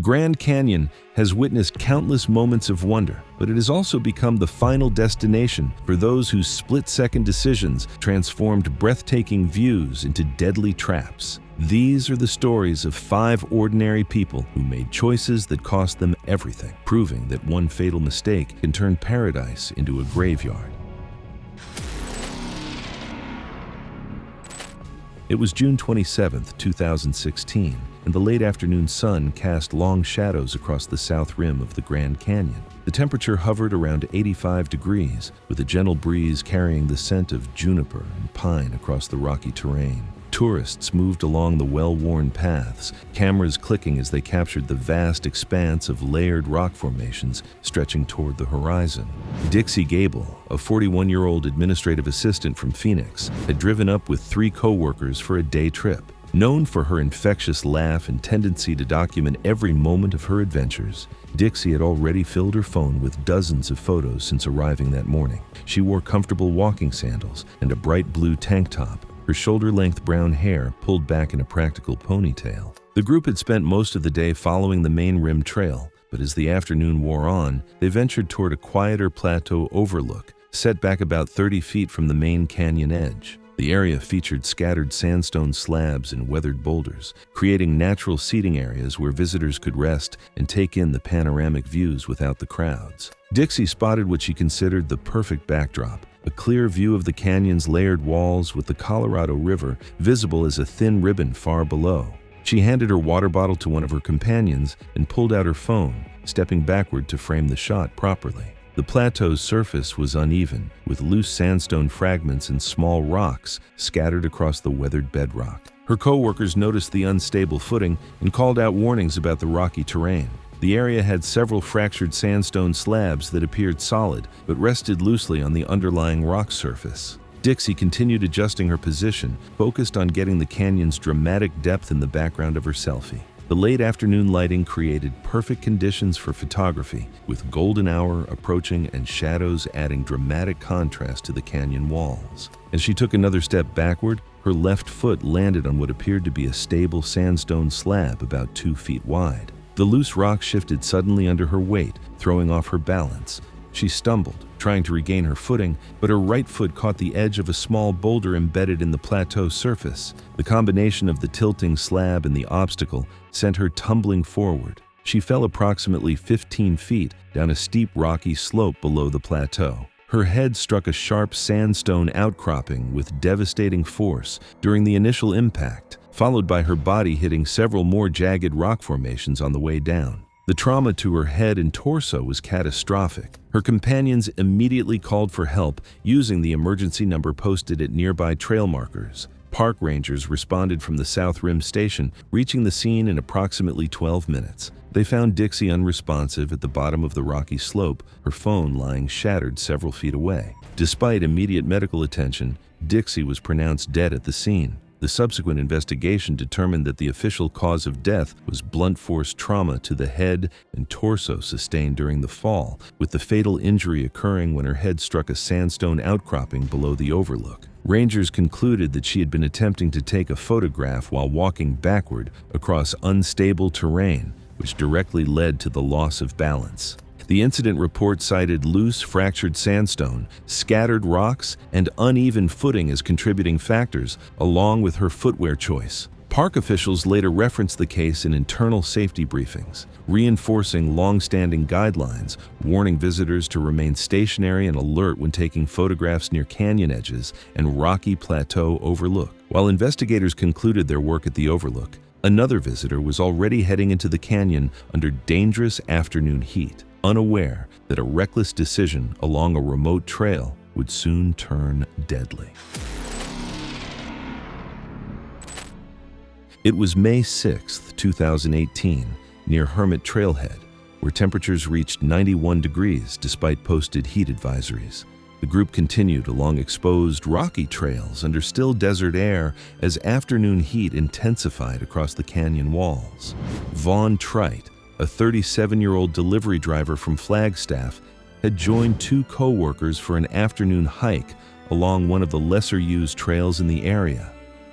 Grand Canyon has witnessed countless moments of wonder, but it has also become the final destination for those whose split-second decisions transformed breathtaking views into deadly traps. These are the stories of 5 ordinary people who made choices that cost them everything, proving that one fatal mistake can turn paradise into a graveyard. It was June 27, 2016, and the late afternoon sun cast long shadows across the south rim of the Grand Canyon. The temperature hovered around 85 degrees, with a gentle breeze carrying the scent of juniper and pine across the rocky terrain. Tourists moved along the well-worn paths, cameras clicking as they captured the vast expanse of layered rock formations stretching toward the horizon. Dixie Gable, a 41-year-old administrative assistant from Phoenix, had driven up with 3 co-workers for a day trip. Known for her infectious laugh and tendency to document every moment of her adventures, Dixie had already filled her phone with dozens of photos since arriving that morning. She wore comfortable walking sandals and a bright blue tank top, her shoulder-length brown hair pulled back in a practical ponytail. The group had spent most of the day following the main rim trail, but as the afternoon wore on, they ventured toward a quieter plateau overlook, set back about 30 feet from the main canyon edge. The area featured scattered sandstone slabs and weathered boulders, creating natural seating areas where visitors could rest and take in the panoramic views without the crowds. Dixie spotted what she considered the perfect backdrop, a clear view of the canyon's layered walls with the Colorado River visible as a thin ribbon far below. She handed her water bottle to one of her companions and pulled out her phone, stepping backward to frame the shot properly. The plateau's surface was uneven, with loose sandstone fragments and small rocks scattered across the weathered bedrock. Her co-workers noticed the unstable footing and called out warnings about the rocky terrain. The area had several fractured sandstone slabs that appeared solid, but rested loosely on the underlying rock surface. Dixie continued adjusting her position, focused on getting the canyon's dramatic depth in the background of her selfie. The late afternoon lighting created perfect conditions for photography, with golden hour approaching and shadows adding dramatic contrast to the canyon walls. As she took another step backward, her left foot landed on what appeared to be a stable sandstone slab about 2 feet wide. The loose rock shifted suddenly under her weight, throwing off her balance. She stumbled, trying to regain her footing, but her right foot caught the edge of a small boulder embedded in the plateau surface. The combination of the tilting slab and the obstacle sent her tumbling forward. She fell approximately 15 feet down a steep rocky slope below the plateau. Her head struck a sharp sandstone outcropping with devastating force during the initial impact, followed by her body hitting several more jagged rock formations on the way down. The trauma to her head and torso was catastrophic. Her companions immediately called for help using the emergency number posted at nearby trail markers. Park rangers responded from the South Rim station, reaching the scene in approximately 12 minutes. They found Dixie unresponsive at the bottom of the rocky slope, her phone lying shattered several feet away. Despite immediate medical attention, Dixie was pronounced dead at the scene. The subsequent investigation determined that the official cause of death was blunt force trauma to the head and torso sustained during the fall, with the fatal injury occurring when her head struck a sandstone outcropping below the overlook. Rangers concluded that she had been attempting to take a photograph while walking backward across unstable terrain, which directly led to the loss of balance. The incident report cited loose, fractured sandstone, scattered rocks, and uneven footing as contributing factors, along with her footwear choice. Park officials later referenced the case in internal safety briefings, reinforcing long-standing guidelines, warning visitors to remain stationary and alert when taking photographs near canyon edges and rocky plateau overlook. While investigators concluded their work at the overlook, another visitor was already heading into the canyon under dangerous afternoon heat, unaware that a reckless decision along a remote trail would soon turn deadly. It was May 6, 2018, near Hermit Trailhead, where temperatures reached 91 degrees despite posted heat advisories. The group continued along exposed rocky trails under still desert air as afternoon heat intensified across the canyon walls. Vaughn Trite, a 37-year-old delivery driver from Flagstaff, had joined 2 co-workers for an afternoon hike along one of the lesser-used trails in the area.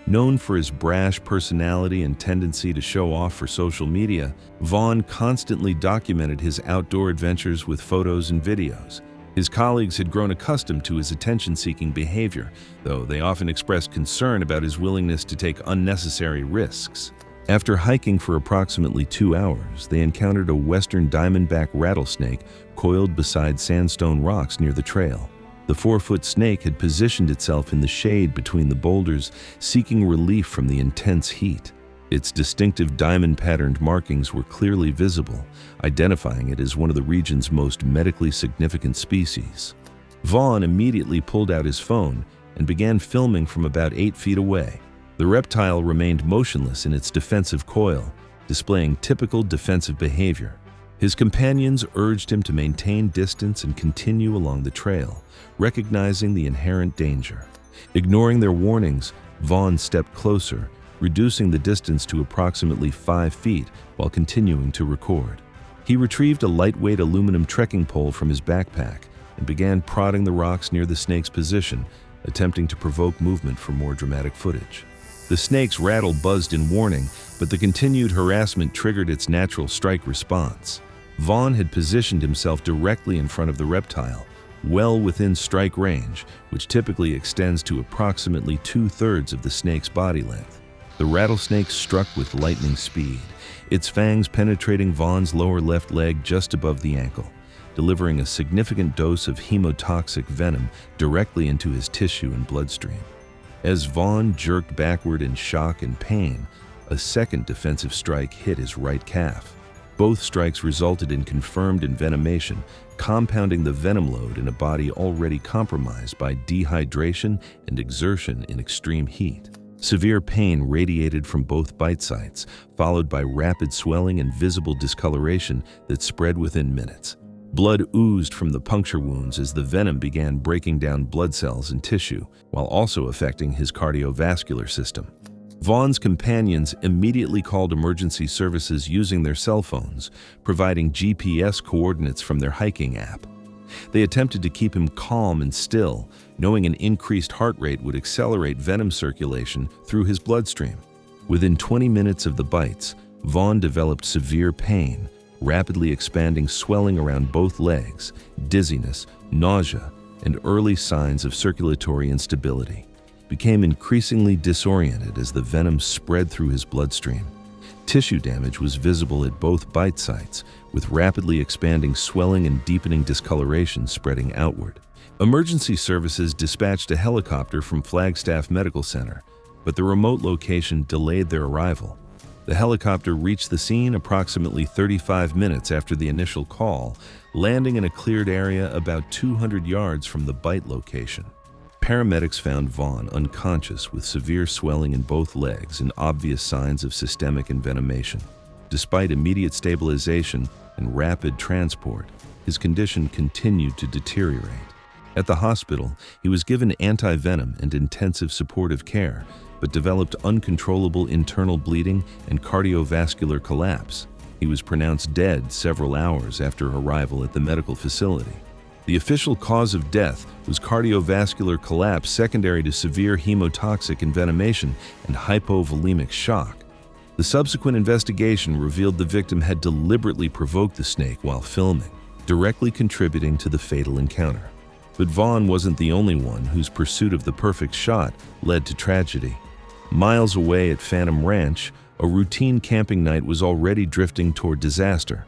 Known for his brash personality and tendency to show off for social media, Vaughn constantly documented his outdoor adventures with photos and videos. His colleagues had grown accustomed to his attention-seeking behavior, though they often expressed concern about his willingness to take unnecessary risks. After hiking for approximately 2 hours, they encountered a western diamondback rattlesnake coiled beside sandstone rocks near the trail. The 4-foot snake had positioned itself in the shade between the boulders, seeking relief from the intense heat. Its distinctive diamond-patterned markings were clearly visible, identifying it as one of the region's most medically significant species. Vaughn immediately pulled out his phone and began filming from about 8 feet away. The reptile remained motionless in its defensive coil, displaying typical defensive behavior. His companions urged him to maintain distance and continue along the trail, recognizing the inherent danger. Ignoring their warnings, Vaughn stepped closer, reducing the distance to approximately 5 feet while continuing to record. He retrieved a lightweight aluminum trekking pole from his backpack and began prodding the rocks near the snake's position, attempting to provoke movement for more dramatic footage. The snake's rattle buzzed in warning, but the continued harassment triggered its natural strike response. Vaughn had positioned himself directly in front of the reptile, well within strike range, which typically extends to approximately 2/3 of the snake's body length. The rattlesnake struck with lightning speed, its fangs penetrating Vaughn's lower left leg just above the ankle, delivering a significant dose of hemotoxic venom directly into his tissue and bloodstream. As Vaughn jerked backward in shock and pain, a second defensive strike hit his right calf. Both strikes resulted in confirmed envenomation, compounding the venom load in a body already compromised by dehydration and exertion in extreme heat. Severe pain radiated from both bite sites, followed by rapid swelling and visible discoloration that spread within minutes. Blood oozed from the puncture wounds as the venom began breaking down blood cells and tissue, while also affecting his cardiovascular system. Vaughn's companions immediately called emergency services using their cell phones, providing GPS coordinates from their hiking app. They attempted to keep him calm and still, knowing an increased heart rate would accelerate venom circulation through his bloodstream. Within 20 minutes of the bites, Vaughn developed severe pain, rapidly expanding swelling around both legs, dizziness, nausea, and early signs of circulatory instability. Became increasingly disoriented as the venom spread through his bloodstream. Tissue damage was visible at both bite sites, with rapidly expanding swelling and deepening discoloration spreading outward. Emergency services dispatched a helicopter from Flagstaff Medical Center, but the remote location delayed their arrival. The helicopter reached the scene approximately 35 minutes after the initial call, landing in a cleared area about 200 yards from the bite location. Paramedics found Vaughn unconscious with severe swelling in both legs and obvious signs of systemic envenomation. Despite immediate stabilization and rapid transport, his condition continued to deteriorate. At the hospital, he was given anti-venom and intensive supportive care, but developed uncontrollable internal bleeding and cardiovascular collapse. He was pronounced dead several hours after arrival at the medical facility. The official cause of death was cardiovascular collapse secondary to severe hemotoxic envenomation and hypovolemic shock. The subsequent investigation revealed the victim had deliberately provoked the snake while filming, directly contributing to the fatal encounter. But Vaughn wasn't the only one whose pursuit of the perfect shot led to tragedy. Miles away at Phantom Ranch, a routine camping night was already drifting toward disaster.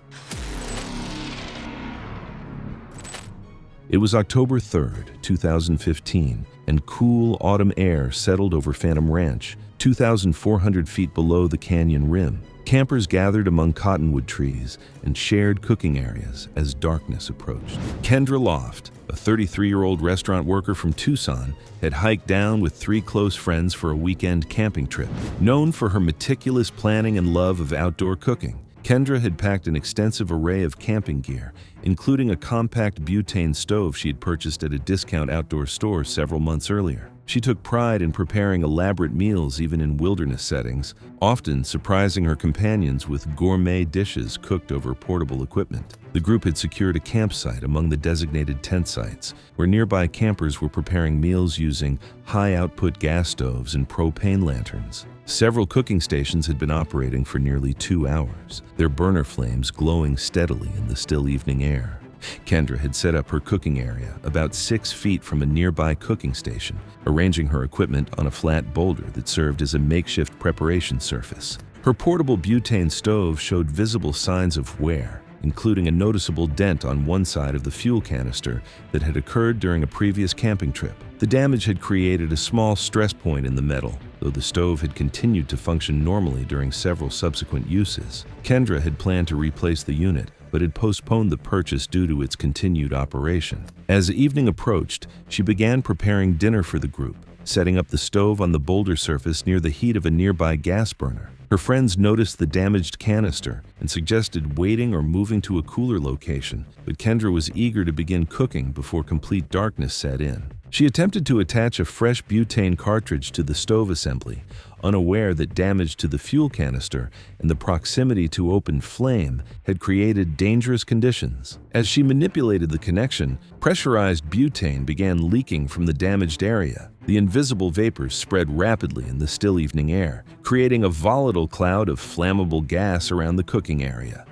It was October 3rd, 2015, and cool autumn air settled over Phantom Ranch, 2,400 feet below the canyon rim. Campers gathered among cottonwood trees and shared cooking areas as darkness approached. Kendra Loft, a 33-year-old restaurant worker from Tucson, had hiked down with 3 close friends for a weekend camping trip. Known for her meticulous planning and love of outdoor cooking, Kendra had packed an extensive array of camping gear, including a compact butane stove she had purchased at a discount outdoor store several months earlier. She took pride in preparing elaborate meals even in wilderness settings, often surprising her companions with gourmet dishes cooked over portable equipment. The group had secured a campsite among the designated tent sites, where nearby campers were preparing meals using high-output gas stoves and propane lanterns. Several cooking stations had been operating for nearly 2 hours, their burner flames glowing steadily in the still evening air. Kendra had set up her cooking area about 6 feet from a nearby cooking station, arranging her equipment on a flat boulder that served as a makeshift preparation surface. Her portable butane stove showed visible signs of wear, including a noticeable dent on one side of the fuel canister that had occurred during a previous camping trip. The damage had created a small stress point in the metal, though the stove had continued to function normally during several subsequent uses. Kendra had planned to replace the unit, but had postponed the purchase due to its continued operation. As evening approached, she began preparing dinner for the group, setting up the stove on the boulder surface near the heat of a nearby gas burner. Her friends noticed the damaged canister and suggested waiting or moving to a cooler location, but Kendra was eager to begin cooking before complete darkness set in. She attempted to attach a fresh butane cartridge to the stove assembly, unaware that damage to the fuel canister and the proximity to open flame had created dangerous conditions. As she manipulated the connection, pressurized butane began leaking from the damaged area. The invisible vapors spread rapidly in the still evening air, creating a volatile cloud of flammable gas around the cooking area.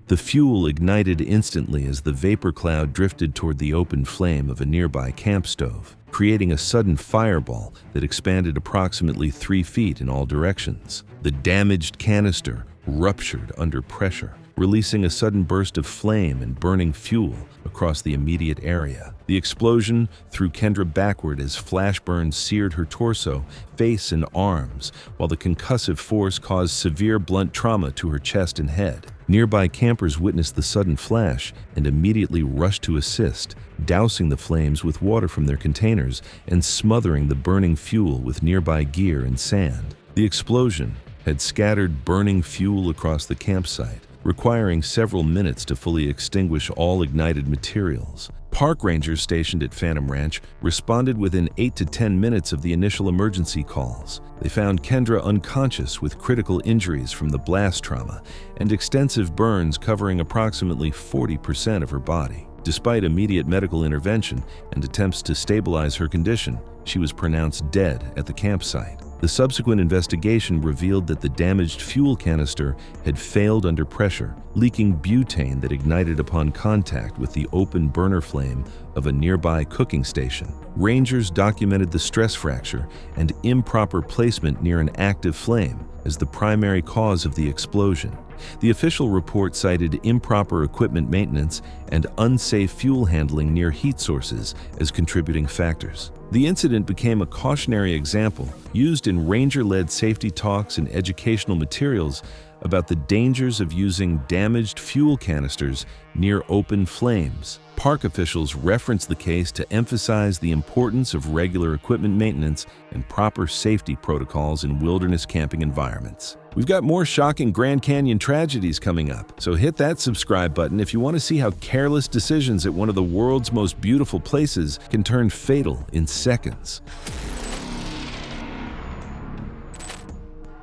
The fuel ignited instantly as the vapor cloud drifted toward the open flame of a nearby camp stove, creating a sudden fireball that expanded approximately 3 feet in all directions. The damaged canister ruptured under pressure, releasing a sudden burst of flame and burning fuel across the immediate area. The explosion threw Kendra backward as flash burns seared her torso, face, and arms, while the concussive force caused severe blunt trauma to her chest and head. Nearby campers witnessed the sudden flash and immediately rushed to assist, dousing the flames with water from their containers and smothering the burning fuel with nearby gear and sand. The explosion had scattered burning fuel across the campsite, requiring several minutes to fully extinguish all ignited materials. Park rangers stationed at Phantom Ranch responded within 8 to 10 minutes of the initial emergency calls. They found Kendra unconscious with critical injuries from the blast trauma and extensive burns covering approximately 40% of her body. Despite immediate medical intervention and attempts to stabilize her condition, she was pronounced dead at the campsite. The subsequent investigation revealed that the damaged fuel canister had failed under pressure, leaking butane that ignited upon contact with the open burner flame of a nearby cooking station. Rangers documented the stress fracture and improper placement near an active flame as the primary cause of the explosion. The official report cited improper equipment maintenance and unsafe fuel handling near heat sources as contributing factors. The incident became a cautionary example used in ranger-led safety talks and educational materials about the dangers of using damaged fuel canisters near open flames. Park officials referenced the case to emphasize the importance of regular equipment maintenance and proper safety protocols in wilderness camping environments. We've got more shocking Grand Canyon tragedies coming up, so hit that subscribe button if you want to see how careless decisions at one of the world's most beautiful places can turn fatal in seconds.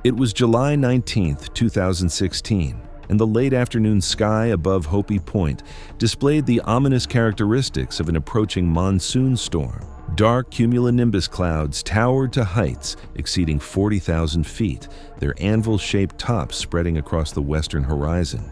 It was July 19, 2016, and the late afternoon sky above Hopi Point displayed the ominous characteristics of an approaching monsoon storm. Dark cumulonimbus clouds towered to heights exceeding 40,000 feet, their anvil-shaped tops spreading across the western horizon.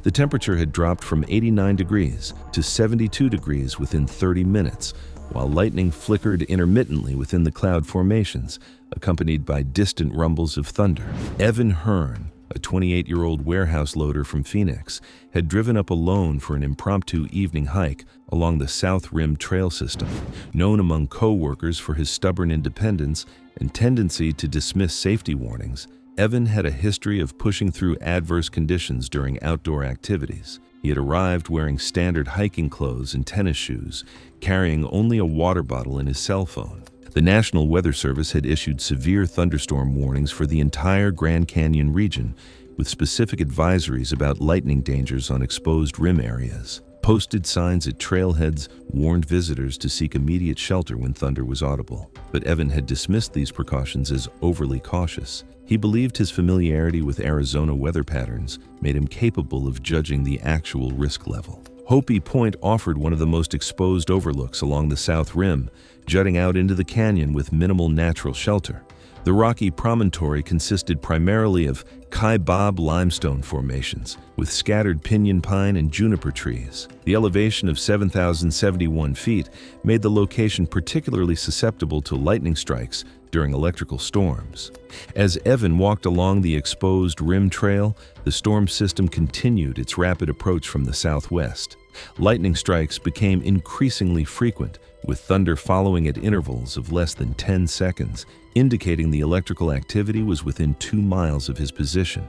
The temperature had dropped from 89 degrees to 72 degrees within 30 minutes, while lightning flickered intermittently within the cloud formations, accompanied by distant rumbles of thunder. Evan Hearn, a 28-year-old warehouse loader from Phoenix, had driven up alone for an impromptu evening hike along the South Rim Trail system. Known among co-workers for his stubborn independence and tendency to dismiss safety warnings, Evan had a history of pushing through adverse conditions during outdoor activities. He had arrived wearing standard hiking clothes and tennis shoes, carrying only a water bottle and his cell phone. The National Weather Service had issued severe thunderstorm warnings for the entire Grand Canyon region, with specific advisories about lightning dangers on exposed rim areas. Posted signs at trailheads warned visitors to seek immediate shelter when thunder was audible. But Evan had dismissed these precautions as overly cautious. He believed his familiarity with Arizona weather patterns made him capable of judging the actual risk level. Hopi Point offered one of the most exposed overlooks along the south rim, jutting out into the canyon with minimal natural shelter. The rocky promontory consisted primarily of kaibab limestone formations, with scattered pinyon pine and juniper trees. The elevation of 7,071 feet made the location particularly susceptible to lightning strikes during electrical storms. As Evan walked along the exposed rim trail, the storm system continued its rapid approach from the southwest. Lightning strikes became increasingly frequent, with thunder following at intervals of less than 10 seconds, indicating the electrical activity was within 2 miles of his position.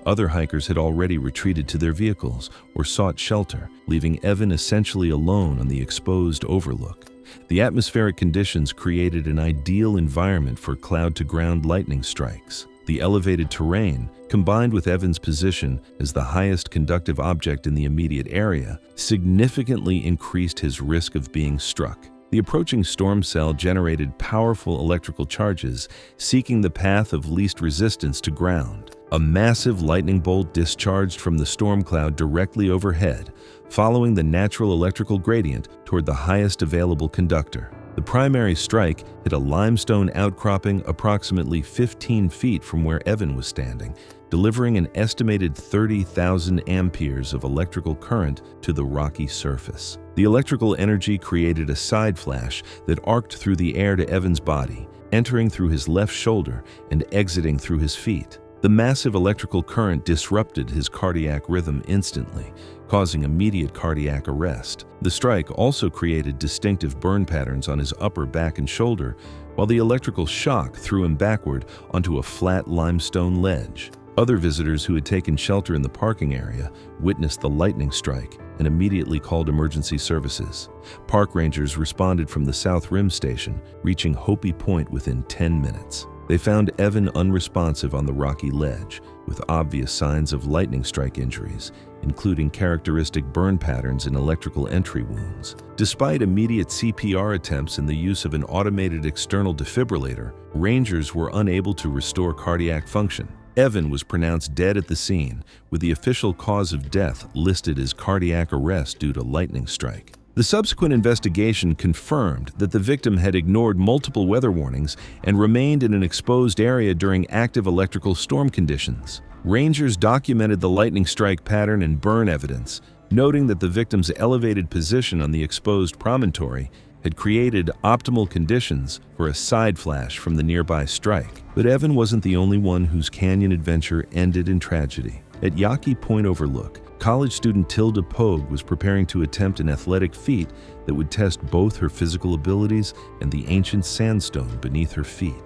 Other hikers had already retreated to their vehicles or sought shelter, leaving Evan essentially alone on the exposed overlook. The atmospheric conditions created an ideal environment for cloud-to-ground lightning strikes. The elevated terrain, combined with Evan's position as the highest conductive object in the immediate area, significantly increased his risk of being struck. The approaching storm cell generated powerful electrical charges, seeking the path of least resistance to ground. A massive lightning bolt discharged from the storm cloud directly overhead, following the natural electrical gradient toward the highest available conductor. The primary strike hit a limestone outcropping approximately 15 feet from where Evan was standing, delivering an estimated 30,000 amperes of electrical current to the rocky surface. The electrical energy created a side flash that arced through the air to Evan's body, entering through his left shoulder and exiting through his feet. The massive electrical current disrupted his cardiac rhythm instantly, causing immediate cardiac arrest. The strike also created distinctive burn patterns on his upper back and shoulder, while the electrical shock threw him backward onto a flat limestone ledge. Other visitors who had taken shelter in the parking area witnessed the lightning strike and immediately called emergency services. Park rangers responded from the South Rim station, reaching Hopi Point within 10 minutes. They found Evan unresponsive on the rocky ledge, with obvious signs of lightning strike injuries, including characteristic burn patterns and electrical entry wounds. Despite immediate CPR attempts and the use of an automated external defibrillator, rangers were unable to restore cardiac function. Evan was pronounced dead at the scene, with the official cause of death listed as cardiac arrest due to lightning strike. The subsequent investigation confirmed that the victim had ignored multiple weather warnings and remained in an exposed area during active electrical storm conditions. Rangers documented the lightning strike pattern and burn evidence, noting that the victim's elevated position on the exposed promontory had created optimal conditions for a side flash from the nearby strike. But Evan wasn't the only one whose canyon adventure ended in tragedy. At Yaqui Point Overlook, college student Tilda Pogue was preparing to attempt an athletic feat that would test both her physical abilities and the ancient sandstone beneath her feet.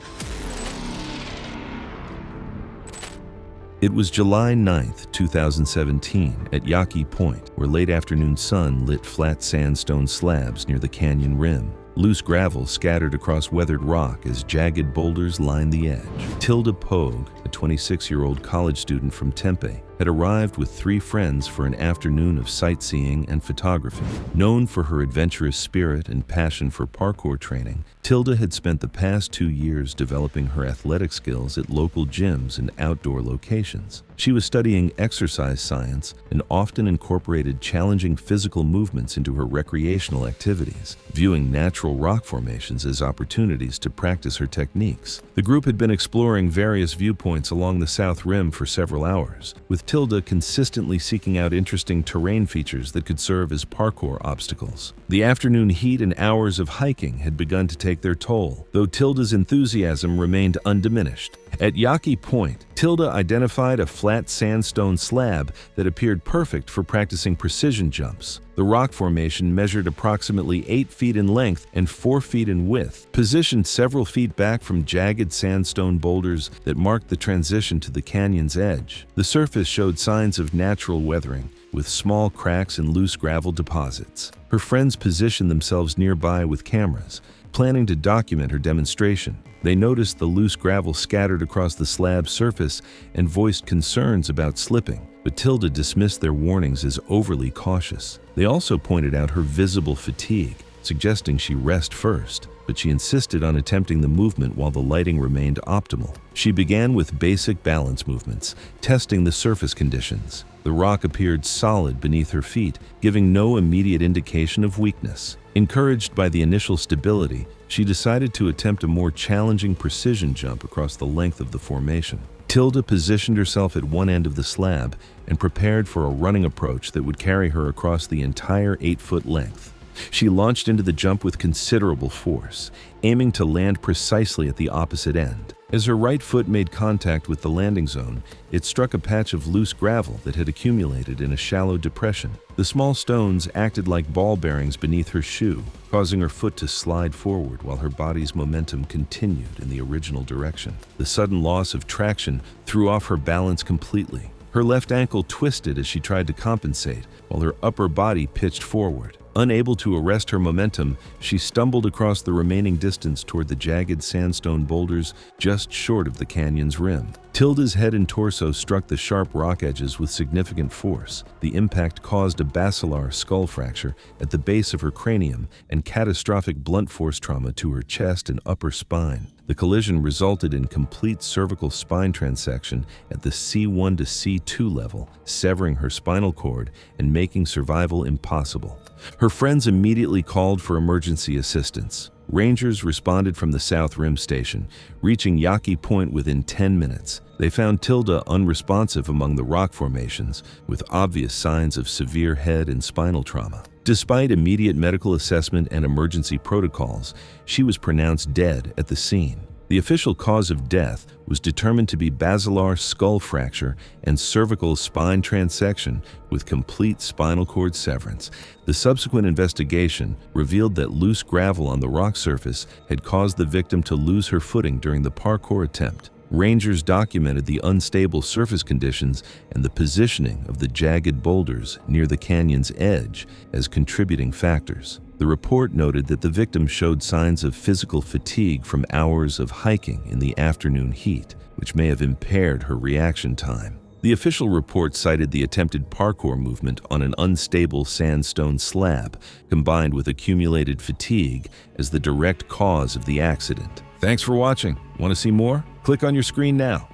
It was July 9, 2017, at Yaqui Point, where late afternoon sun lit flat sandstone slabs near the canyon rim. Loose gravel scattered across weathered rock as jagged boulders lined the edge. Tilda Pogue, a 26-year-old college student from Tempe, had arrived with 3 friends for an afternoon of sightseeing and photography. Known for her adventurous spirit and passion for parkour training, Tilda had spent the past 2 years developing her athletic skills at local gyms and outdoor locations. She was studying exercise science and often incorporated challenging physical movements into her recreational activities, viewing natural rock formations as opportunities to practice her techniques. The group had been exploring various viewpoints along the South Rim for several hours, with Tilda consistently seeking out interesting terrain features that could serve as parkour obstacles. The afternoon heat and hours of hiking had begun to take their toll, though Tilda's enthusiasm remained undiminished. At Yaqui Point, Tilda identified a flat sandstone slab that appeared perfect for practicing precision jumps. The rock formation measured approximately 8 feet in length and 4 feet in width, positioned several feet back from jagged sandstone boulders that marked the transition to the canyon's edge. The surface showed signs of natural weathering, with small cracks and loose gravel deposits. Her friends positioned themselves nearby with cameras, planning to document her demonstration. They noticed the loose gravel scattered across the slab surface and voiced concerns about slipping, but Tilda dismissed their warnings as overly cautious. They also pointed out her visible fatigue, suggesting she rest first, but she insisted on attempting the movement while the lighting remained optimal. She began with basic balance movements, testing the surface conditions. The rock appeared solid beneath her feet, giving no immediate indication of weakness. Encouraged by the initial stability, she decided to attempt a more challenging precision jump across the length of the formation. Tilda positioned herself at one end of the slab and prepared for a running approach that would carry her across the entire 8-foot length. She launched into the jump with considerable force, aiming to land precisely at the opposite end. As her right foot made contact with the landing zone, it struck a patch of loose gravel that had accumulated in a shallow depression. The small stones acted like ball bearings beneath her shoe, causing her foot to slide forward while her body's momentum continued in the original direction. The sudden loss of traction threw off her balance completely. Her left ankle twisted as she tried to compensate, while her upper body pitched forward. Unable to arrest her momentum, she stumbled across the remaining distance toward the jagged sandstone boulders just short of the canyon's rim. Tilda's head and torso struck the sharp rock edges with significant force. The impact caused a basilar skull fracture at the base of her cranium and catastrophic blunt force trauma to her chest and upper spine. The collision resulted in complete cervical spine transection at the C1 to C2 level, severing her spinal cord and making survival impossible. Her friends immediately called for emergency assistance. Rangers responded from the South Rim station, reaching Yaqui Point within 10 minutes. They found Tilda unresponsive among the rock formations, with obvious signs of severe head and spinal trauma. Despite immediate medical assessment and emergency protocols, she was pronounced dead at the scene. The official cause of death was determined to be basilar skull fracture and cervical spine transection with complete spinal cord severance. The subsequent investigation revealed that loose gravel on the rock surface had caused the victim to lose her footing during the parkour attempt. Rangers documented the unstable surface conditions and the positioning of the jagged boulders near the canyon's edge as contributing factors. The report noted that the victim showed signs of physical fatigue from hours of hiking in the afternoon heat, which may have impaired her reaction time. The official report cited the attempted parkour movement on an unstable sandstone slab, combined with accumulated fatigue, as the direct cause of the accident. Thanks for watching. Want to see more? Click on your screen now.